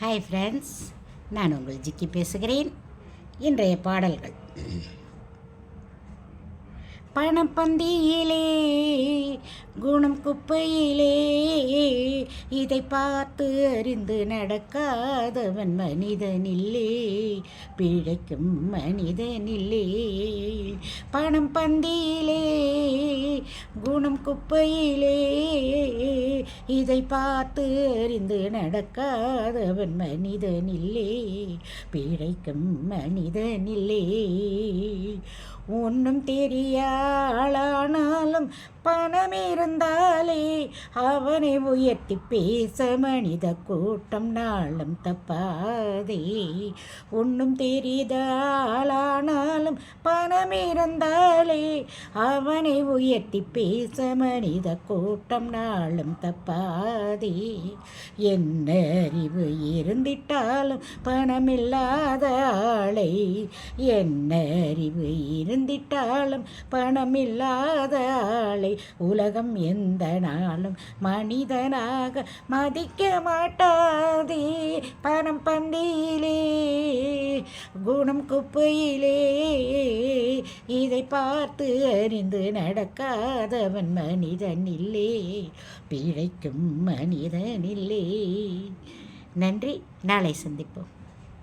Hi friends, நான் உங்கள் ஜிக்கி பேசுகிறேன். இன்றைய பாடல்கள். பணப்பந்தியிலே குணம் குப்பையிலே, இதை பார்த்து அறிந்து நடக்காதவன் மனிதனில்லே, பிழைக்கும் மனிதனில்லே. பணம் பந்தியிலே குணம் குப்பையிலே, இதை பார்த்து அறிந்து நடக்காதவன் மனிதனில்லே, பிழைக்கும் மனிதனில்லே. ஒன்றும் தெரியாளானாலும் பணம் இருந்தாலே அவனை உயர்த்தி பேச மனித கூட்டம் நாளும் தப்பாதே. ஒன்றும் தெரியாளானாலும் பணம் இருந்தாலே அவனை உயர்த்தி பேச மனித கூட்டம் நாளும் தப்பாதே. என்ன அறிவு இருந்திட்டாலும் பணமில்லாத ஆளை, என்ன அறிவு இருந்திட்டாலும் பணமில்லாத ஆளை உலகம் எந்த நாளும் மனிதனாக மதிக்க மாட்டாதே. பணம் பந்தியிலே குணம் குப்பையிலே, இதை பார்த்து அறிந்து நடக்காதவன் மனிதனில்லே, பிழைக்கும் மனிதனில்லே. நன்றி. நாளை சந்திப்போம்.